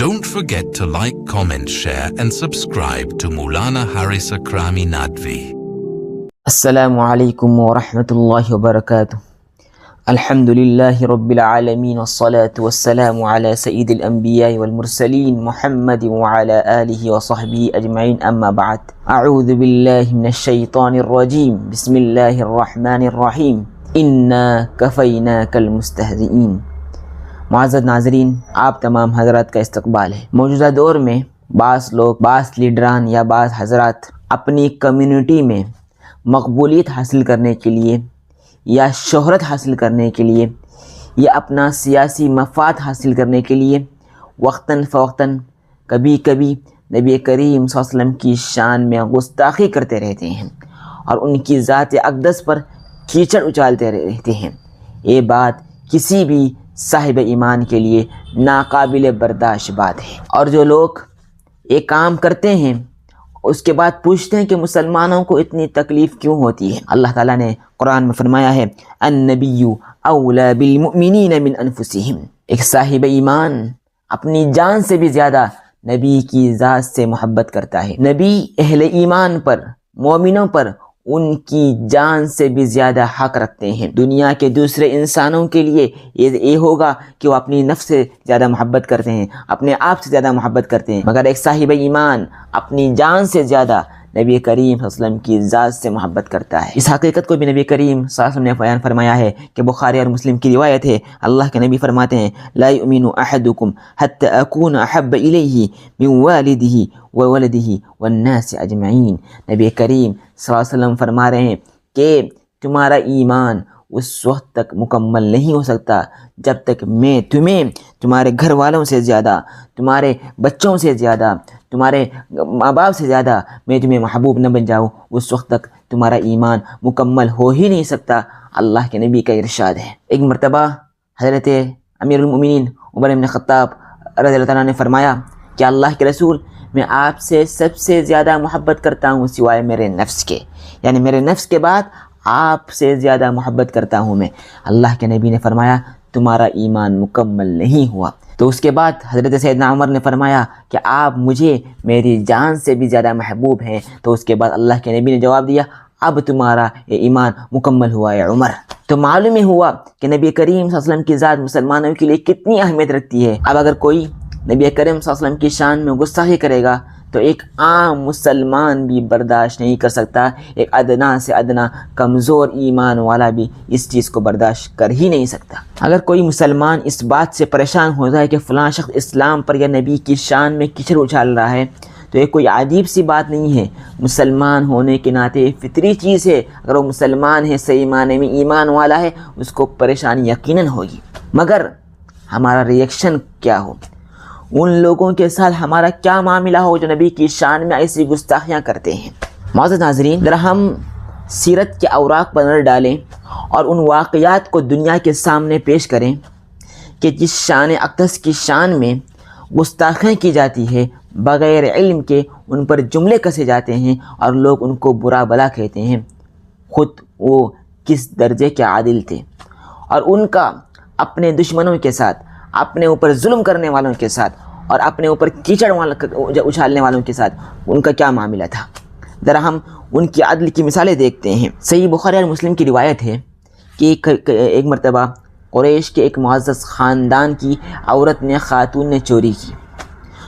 Don't forget to like, comment, share and subscribe to Maulana Haris Akrami Nadvi. السلام عليكم ورحمة الله وبركاته. الحمد لله رب العالمين والصلاة والسلام على سيد الأنبياء والمرسلين محمد وعلى آله وصحبه أجمعين، أما بعد. أعوذ بالله من الشيطان الرجيم. بسم الله الرحمن الرحيم. إنا كفيناك المستهزئين. معزز ناظرین، آپ تمام حضرات کا استقبال ہے۔ موجودہ دور میں بعض لوگ، بعض لیڈران یا بعض حضرات اپنی کمیونٹی میں مقبولیت حاصل کرنے کے لیے یا شہرت حاصل کرنے کے لیے یا اپنا سیاسی مفاد حاصل کرنے کے لیے وقتاً فوقتاً کبھی کبھی نبی کریم صلی اللہ علیہ وسلم کی شان میں گستاخی کرتے رہتے ہیں اور ان کی ذات اقدس پر کیچڑ اچالتے رہتے ہیں۔ یہ بات کسی بھی صاحب ایمان کے لیے ناقابل برداشت بات ہے۔ اور جو لوگ ایک کام کرتے ہیں اس کے بعد پوچھتے ہیں کہ مسلمانوں کو اتنی تکلیف کیوں ہوتی ہے، اللہ تعالیٰ نے قرآن میں فرمایا ہے النبی اولی بالمؤمنین من انفسہم۔ ایک صاحب ایمان اپنی جان سے بھی زیادہ نبی کی ذات سے محبت کرتا ہے۔ نبی اہل ایمان پر، مومنوں پر ان کی جان سے بھی زیادہ حق رکھتے ہیں۔ دنیا کے دوسرے انسانوں کے لیے یہ ہوگا کہ وہ اپنی نفس سے زیادہ محبت کرتے ہیں، اپنے آپ سے زیادہ محبت کرتے ہیں، مگر ایک صاحب ایمان اپنی جان سے زیادہ نبی کریم صلی اللہ علیہ وسلم کی ذات سے محبت کرتا ہے۔ اس حقیقت کو بھی نبی کریم صلی اللہ علیہ وسلم نے بیان فرمایا ہے کہ بخاری اور مسلم کی روایت ہے، اللہ کے نبی فرماتے ہیں لا یؤمن احدکم حتی اکون احب الیہ من والدہ وولدہ والناس اجمعین۔ نبی کریم صلی اللہ علیہ وسلم فرما رہے ہیں کہ تمہارا ایمان اس وقت تک مکمل نہیں ہو سکتا جب تک میں تمہیں تمہارے گھر والوں سے زیادہ، تمہارے بچوں سے زیادہ، تمہارے ماں باپ سے زیادہ میں تمہیں محبوب نہ بن جاؤں، اس وقت تک تمہارا ایمان مکمل ہو ہی نہیں سکتا۔ اللہ کے نبی کا ارشاد ہے۔ ایک مرتبہ حضرت امیر المؤمنین عمر بن خطاب رضی اللہ تعالیٰ نے فرمایا کہ اللہ کے رسول، میں آپ سے سب سے زیادہ محبت کرتا ہوں سوائے میرے نفس کے، یعنی میرے نفس کے بعد آپ سے زیادہ محبت کرتا ہوں میں۔ اللہ کے نبی نے فرمایا تمہارا ایمان مکمل نہیں ہوا۔ تو اس کے بعد حضرت سیدنا عمر نے فرمایا کہ آپ مجھے میری جان سے بھی زیادہ محبوب ہیں۔ تو اس کے بعد اللہ کے نبی نے جواب دیا اب تمہارا یہ ایمان مکمل ہوا ہے عمر۔ تو معلوم ہی ہوا کہ نبی کریم صلی اللہ علیہ وسلم کی ذات مسلمانوں کے لیے کتنی اہمیت رکھتی ہے۔ اب اگر کوئی نبی کریم صلی اللہ علیہ وسلم کی شان میں گستاخی کرے گا تو ایک عام مسلمان بھی برداشت نہیں کر سکتا، ایک ادنا سے ادنا کمزور ایمان والا بھی اس چیز کو برداشت کر ہی نہیں سکتا۔ اگر کوئی مسلمان اس بات سے پریشان ہو جائے کہ فلاں شخص اسلام پر یا نبی کی شان میں کیچڑ اچھال رہا ہے تو یہ کوئی عجیب سی بات نہیں ہے، مسلمان ہونے کے ناطے فطری چیز ہے۔ اگر وہ مسلمان ہے، صحیح معنی میں ایمان والا ہے، اس کو پریشانی یقیناً ہوگی، مگر ہمارا ریئیکشن کیا ہو، ان لوگوں کے ساتھ ہمارا کیا معاملہ ہو جو نبی کی شان میں ایسی گستاخیاں کرتے ہیں۔ معزز ناظرین، ذرا ہم سیرت کے اوراق پر نظر ڈالیں اور ان واقعات کو دنیا کے سامنے پیش کریں کہ جس شان اقدس کی شان میں گستاخیاں کی جاتی ہے، بغیر علم کے ان پر جملے کسے جاتے ہیں اور لوگ ان کو برا بلا کہتے ہیں، خود وہ کس درجے کے عادل تھے، اور ان کا اپنے دشمنوں کے ساتھ، اپنے اوپر ظلم کرنے والوں کے ساتھ اور اپنے اوپر کیچڑ اچھالنے والوں کے ساتھ ان کا کیا معاملہ تھا۔ ذرا ہم ان کی عدل کی مثالیں دیکھتے ہیں۔ صحیح بخاری اور مسلم کی روایت ہے کہ ایک مرتبہ قریش کے ایک معزز خاندان کی عورت نے، خاتون نے چوری کی،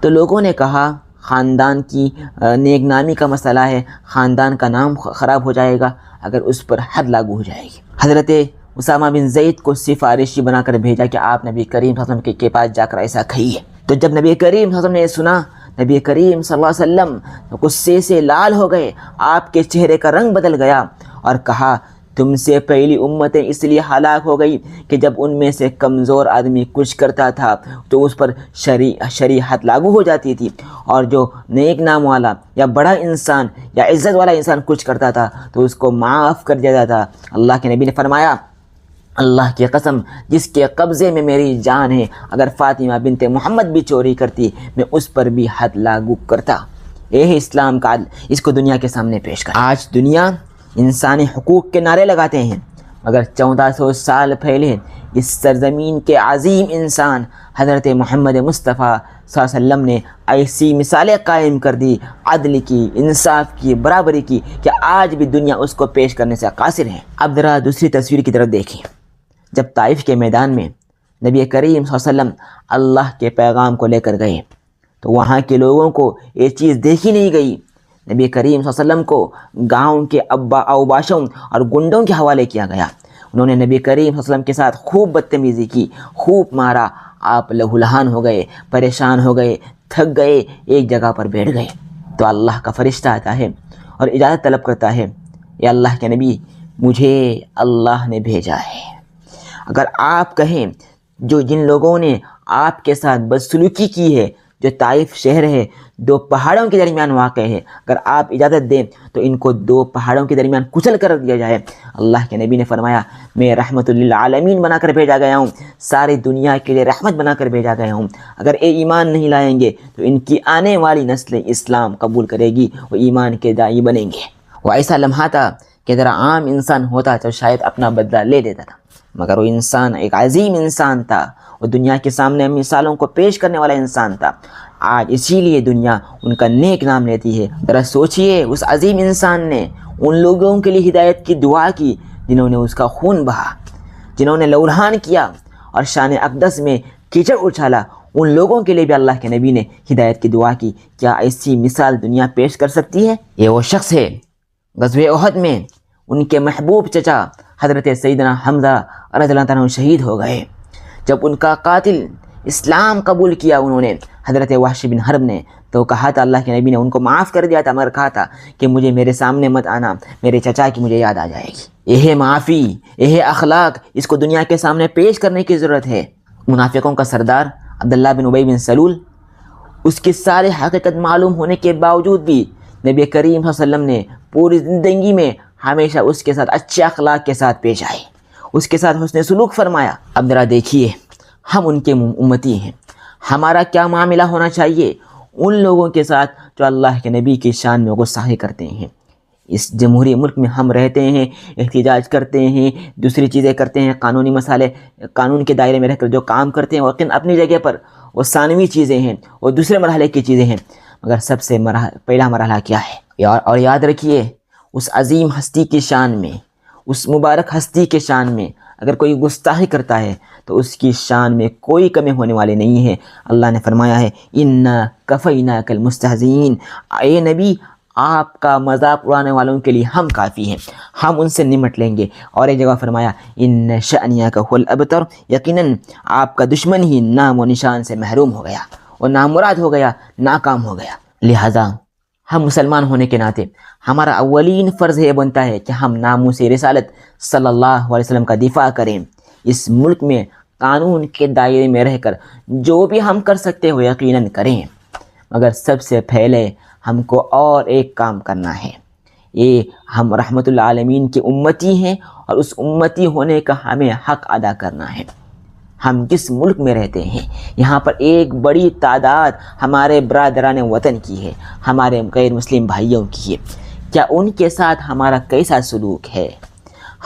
تو لوگوں نے کہا خاندان کی نیک نامی کا مسئلہ ہے، خاندان کا نام خراب ہو جائے گا اگر اس پر حد لاگو ہو جائے گی۔ حضرت اسامہ بن زید کو سفارشی بنا کر بھیجا کہ آپ نبی کریم صلی اللہ علیہ وسلم کے پاس جا کر ایسا کہیے۔ تو جب نبی کریم صلی اللہ علیہ وسلم نے یہ سنا، نبی کریم صلی اللہ علیہ وسلم غصے سے لال ہو گئے، آپ کے چہرے کا رنگ بدل گیا اور کہا تم سے پہلی امتیں اس لیے ہلاک ہو گئی کہ جب ان میں سے کمزور آدمی کچھ کرتا تھا تو اس پر شریعت لاگو ہو جاتی تھی، اور جو نیک نام والا یا بڑا انسان یا عزت والا انسان کچھ کرتا تھا تو اس کو معاف کر دیا جاتا۔ اللہ کے نبی نے فرمایا اللہ کی قسم جس کے قبضے میں میری جان ہے، اگر فاطمہ بنت محمد بھی چوری کرتی میں اس پر بھی حد لاگو کرتا۔ یہ ہے اسلام کا عدل، اس کو دنیا کے سامنے پیش کر۔ آج دنیا انسانی حقوق کے نعرے لگاتے ہیں مگر 1400 سال پہلے اس سرزمین کے عظیم انسان حضرت محمد مصطفیٰ صلی اللہ علیہ وسلم نے ایسی مثالیں قائم کر دی، عدل کی، انصاف کی، برابری کی، کہ آج بھی دنیا اس کو پیش کرنے سے قاصر ہے۔ اب ذرا دوسری تصویر کی طرف دیکھیں۔ جب طائف کے میدان میں نبی کریم صلی اللہ علیہ وسلم اللہ کے پیغام کو لے کر گئے تو وہاں کے لوگوں کو یہ چیز دیکھی نہیں گئی۔ نبی کریم صلی اللہ علیہ وسلم کو گاؤں کے اوباشوں اور گنڈوں کے حوالے کیا گیا۔ انہوں نے نبی کریم صلی اللہ علیہ وسلم کے ساتھ خوب بدتمیزی کی، خوب مارا۔ آپ لہولہان ہو گئے، پریشان ہو گئے، تھک گئے، ایک جگہ پر بیٹھ گئے۔ تو اللہ کا فرشتہ آتا ہے اور اجازت طلب کرتا ہے، یا اللہ کے نبی، مجھے اللہ نے بھیجا ہے۔ اگر آپ کہیں جن لوگوں نے آپ کے ساتھ بدسلوکی کی ہے، جو طائف شہر ہے 2 پہاڑوں کے درمیان واقع ہے، اگر آپ اجازت دیں تو ان کو 2 پہاڑوں کے درمیان کچل کر دیا جائے۔ اللہ کے نبی نے فرمایا، میں رحمت للعالمین بنا کر بھیجا گیا ہوں، ساری دنیا کے لیے رحمت بنا کر بھیجا گیا ہوں۔ اگر یہ ایمان نہیں لائیں گے تو ان کی آنے والی نسلیں اسلام قبول کرے گی، وہ ایمان کے داعی بنیں گے۔ وہ ایسا لمحہ تھا کہ ذرا عام انسان ہوتا تو شاید اپنا بدلہ لے دیتا تھا، مگر وہ انسان ایک عظیم انسان تھا، وہ دنیا کے سامنے مثالوں کو پیش کرنے والا انسان تھا۔ آج اسی لیے دنیا ان کا نیک نام لیتی ہے۔ ذرا سوچئے، اس عظیم انسان نے ان لوگوں کے لیے ہدایت کی دعا کی جنہوں نے اس کا خون بہا، جنہوں نے لہولہان کیا اور شان اقدس میں کیچڑ اچھالا، ان لوگوں کے لیے بھی اللہ کے نبی نے ہدایت کی دعا کی۔ کیا ایسی مثال دنیا پیش کر سکتی ہے؟ یہ وہ شخص ہے غزوہ احد میں ان کے محبوب چچا حضرت سیدنا حمزہ رضی اللہ عنہ شہید ہو گئے۔ جب ان کا قاتل اسلام قبول کیا انہوں نے، حضرت وحش بن حرب نے، تو کہا تھا، اللہ کے نبی نے ان کو معاف کر دیا تھا، مگر کہا تھا کہ مجھے میرے سامنے مت آنا، میرے چچا کی مجھے یاد آ جائے گی۔ یہ معافی، یہ اخلاق، اس کو دنیا کے سامنے پیش کرنے کی ضرورت ہے۔ منافقوں کا سردار عبداللہ بن ابی بن سلول، اس کی ساری حقیقت معلوم ہونے کے باوجود بھی نبی کریم صلی اللہ علیہ وسلم نے پوری زندگی میں ہمیشہ اس کے ساتھ اچھے اخلاق کے ساتھ پیش آئے، اس کے ساتھ حسن سلوک فرمایا۔ اب ذرا دیکھیے، ہم ان کے امتی ہیں، ہمارا کیا معاملہ ہونا چاہیے ان لوگوں کے ساتھ جو اللہ کے نبی کی شان میں گستاخی کرتے ہیں۔ اس جمہوری ملک میں ہم رہتے ہیں، احتجاج کرتے ہیں، دوسری چیزیں کرتے ہیں، قانونی مسائل، قانون کے دائرے میں رہ کر جو کام کرتے ہیں، لیکن اپنی جگہ پر وہ ثانوی چیزیں ہیں، وہ دوسرے مرحلے کی چیزیں ہیں، مگر سب سے پہلا مرحلہ کیا ہے؟ اور یاد رکھیے، اس عظیم ہستی کی شان میں، اس مبارک ہستی کے شان میں اگر کوئی گستاخی کرتا ہے تو اس کی شان میں کوئی کمی ہونے والی نہیں ہے۔ اللہ نے فرمایا ہے، اِنَّا كَفَيْنَاكَ الْمُسْتَهْزِئِينَ، اے نبی، آپ کا مذاق اڑانے والوں کے لیے ہم کافی ہیں، ہم ان سے نمٹ لیں گے۔ اور ایک جگہ فرمایا، اِنَّ شَأْنِيَكَ هُوَ الْأَبْتَرُ، یقیناً آپ کا دشمن ہی نام و نشان سے محروم ہو گیا، اور نامراد ہو گیا، ناکام ہو گیا۔ لہذا ہم مسلمان ہونے کے ناطے ہمارا اولین فرض یہ بنتا ہے کہ ہم ناموس رسالت صلی اللہ علیہ وسلم کا دفاع کریں۔ اس ملک میں قانون کے دائرے میں رہ کر جو بھی ہم کر سکتے ہو یقیناً کریں، مگر سب سے پہلے ہم کو اور ایک کام کرنا ہے۔ یہ ہم رحمت العالمین کے امتی ہیں اور اس امتی ہونے کا ہمیں حق ادا کرنا ہے۔ ہم جس ملک میں رہتے ہیں یہاں پر ایک بڑی تعداد ہمارے برادران وطن کی ہے، ہمارے غیر مسلم بھائیوں کی ہے۔ کیا ان کے ساتھ ہمارا کیسا سلوک ہے؟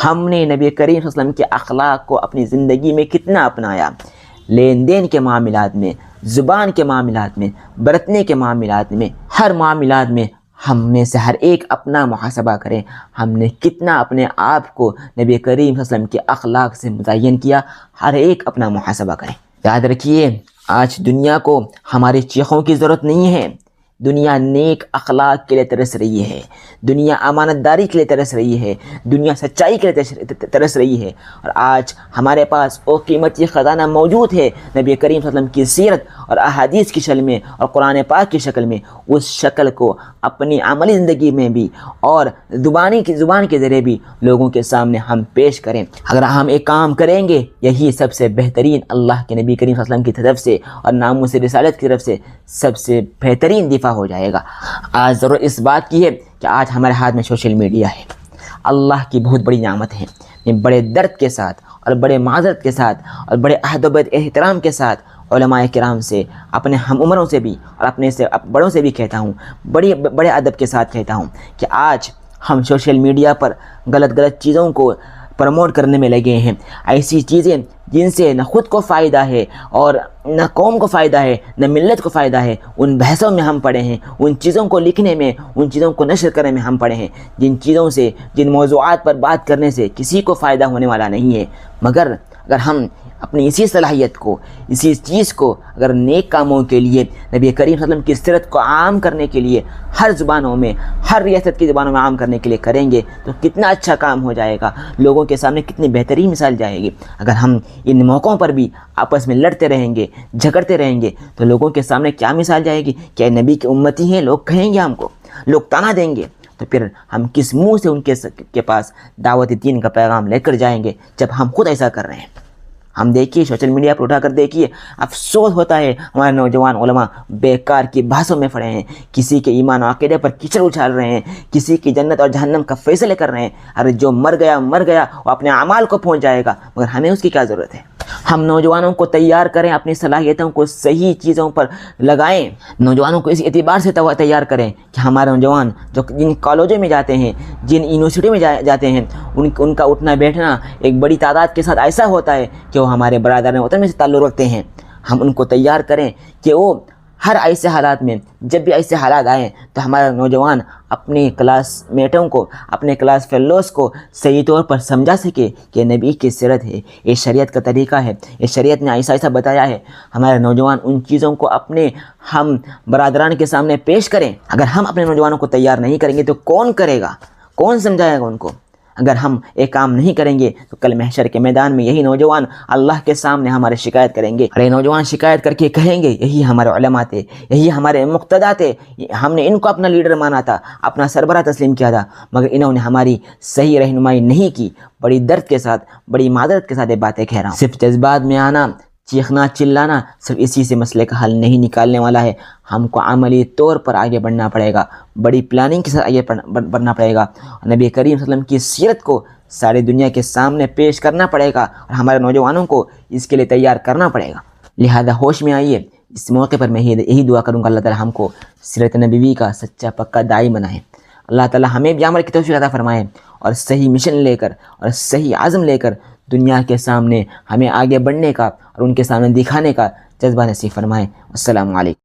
ہم نے نبی کریم صلی اللہ علیہ وسلم کے اخلاق کو اپنی زندگی میں کتنا اپنایا؟ لین دین کے معاملات میں، زبان کے معاملات میں، برتنے کے معاملات میں، ہر معاملات میں ہم میں سے ہر ایک اپنا محاسبہ کریں، ہم نے کتنا اپنے آپ کو نبی کریم صلی اللہ علیہ وسلم کے اخلاق سے مزین کیا، ہر ایک اپنا محاسبہ کریں۔ یاد رکھیے، آج دنیا کو ہماری چیخوں کی ضرورت نہیں ہے، دنیا نیک اخلاق کے لیے ترس رہی ہے، دنیا امانت داری کے لیے ترس رہی ہے، دنیا سچائی کے لیے ترس رہی ہے۔ اور آج ہمارے پاس وہ قیمتی خزانہ موجود ہے، نبی کریم صلی اللہ علیہ وسلم کی سیرت اور احادیث کی شکل میں اور قرآن پاک کی شکل میں، اس شکل کو اپنی عملی زندگی میں بھی اور زبان کے ذریعے بھی لوگوں کے سامنے ہم پیش کریں۔ اگر ہم ایک کام کریں گے، یہی سب سے بہترین اللہ کے نبی کریم صلی اللہ علیہ وسلم کی طرف سے اور ناموس رسالت کی طرف سے سب سے بہترین دفاع ہو جائے گا۔ آج ضرورت اس بات کی ہے کہ آج ہمارے ہاتھ میں سوشل میڈیا ہے، اللہ کی بہت بڑی نعمت ہے۔ میں بڑے درد کے ساتھ اور بڑے معذرت کے ساتھ اور بڑے عہد و بد احترام کے ساتھ علماء کرام سے، اپنے ہم عمروں سے بھی اور اپنے سے بڑوں سے بھی کہتا ہوں، بڑے ادب کے ساتھ کہتا ہوں کہ آج ہم سوشل میڈیا پر غلط چیزوں کو پروموٹ کرنے میں لگے ہیں، ایسی چیزیں جن سے نہ خود کو فائدہ ہے اور نہ قوم کو فائدہ ہے نہ ملت کو فائدہ ہے، ان بحثوں میں ہم پڑے ہیں، ان چیزوں کو لکھنے میں، ان چیزوں کو نشر کرنے میں ہم پڑے ہیں، جن چیزوں سے، جن موضوعات پر بات کرنے سے کسی کو فائدہ ہونے والا نہیں ہے، مگر اگر ہم اپنی اسی صلاحیت کو، اسی چیز کو اگر نیک کاموں کے لیے، نبی کریم صلی اللہ علیہ وسلم کی سیرت کو عام کرنے کے لیے ہر زبانوں میں، ہر ریاست کی زبانوں میں عام کرنے کے لیے کریں گے تو کتنا اچھا کام ہو جائے گا، لوگوں کے سامنے کتنی بہترین مثال جائے گی۔ اگر ہم ان موقعوں پر بھی آپس میں لڑتے رہیں گے، جھگڑتے رہیں گے تو لوگوں کے سامنے کیا مثال جائے گی؟ کیا نبی کے امتی ہیں؟ لوگ کہیں گے ہم کو، لوگ تانا دیں گے، تو پھر ہم کس منہ سے ان کے پاس دعوت دین کا پیغام لے کر جائیں گے جب ہم خود ایسا کر رہے ہیں؟ ہم دیکھیے سوشل میڈیا پر اٹھا کر دیکھیے، افسوس ہوتا ہے ہمارے نوجوان علماء بیکار کی بحثوں میں پڑے ہیں، کسی کے ایمان و عقیدے پر کیچڑ اچھال رہے ہیں، کسی کی جنت اور جہنم کا فیصلے کر رہے ہیں۔ ارے جو مر گیا وہ اپنے اعمال کو پہنچ جائے گا، مگر ہمیں اس کی کیا ضرورت ہے؟ ہم نوجوانوں کو تیار کریں، اپنی صلاحیتوں کو صحیح چیزوں پر لگائیں، نوجوانوں کو اس اعتبار سے تیار کریں کہ ہمارے نوجوان جو جن کالجوں میں جاتے ہیں، جن یونیورسٹی میں جاتے ہیں، ان کا اٹھنا بیٹھنا ایک بڑی تعداد کے ساتھ ایسا ہوتا ہے کہ وہ ہمارے برادران وطن میں سے تعلق رکھتے ہیں۔ ہم ان کو تیار کریں کہ وہ ہر ایسے حالات میں، جب بھی ایسے حالات آئیں تو ہمارا نوجوان اپنے کلاس میٹوں کو، اپنے کلاس فیلوز کو صحیح طور پر سمجھا سکے کہ نبی کی سیرت ہے، یہ شریعت کا طریقہ ہے، یہ شریعت نے ایسا بتایا ہے۔ ہمارے نوجوان ان چیزوں کو اپنے ہم برادران کے سامنے پیش کریں۔ اگر ہم اپنے نوجوانوں کو تیار نہیں کریں گے تو کون کرے گا؟ کون سمجھائے گا ان کو؟ اگر ہم ایک کام نہیں کریں گے تو کل محشر کے میدان میں یہی نوجوان اللہ کے سامنے ہمارے شکایت کریں گے، اور یہ نوجوان شکایت کر کے کہیں گے یہی ہمارے علماء تھے، یہی ہمارے مقتدا تھے، ہم نے ان کو اپنا لیڈر مانا تھا، اپنا سربراہ تسلیم کیا تھا، مگر انہوں نے ہماری صحیح رہنمائی نہیں کی۔ بڑی درد کے ساتھ، بڑی معذرت کے ساتھ یہ باتیں کہہ رہا ہوں۔ صرف جذبات میں آنا، چیخنا چلانا صرف اسی سے مسئلے کا حل نہیں نکالنے والا ہے، ہم کو عملی طور پر آگے بڑھنا پڑے گا، بڑی پلاننگ کے ساتھ آگے بڑھنا پڑے گا، نبی کریم صلی اللہ علیہ وسلم کی سیرت کو ساری دنیا کے سامنے پیش کرنا پڑے گا، اور ہمارے نوجوانوں کو اس کے لیے تیار کرنا پڑے گا۔ لہذا ہوش میں آئیے، اس موقع پر میں یہی دعا کروں گا اللہ تعالی ہم کو سیرت نبوی کا سچا پکا داعی بنائے، اللہ تعالی ہمیں بھی عمل کی توفیق عطا فرمائے، اور صحیح مشن لے کر اور صحیح عزم لے کر دنیا کے سامنے ہمیں آگے بڑھنے کا اور ان کے سامنے دکھانے کا جذبہ نصیب فرمائے۔ السلام علیکم۔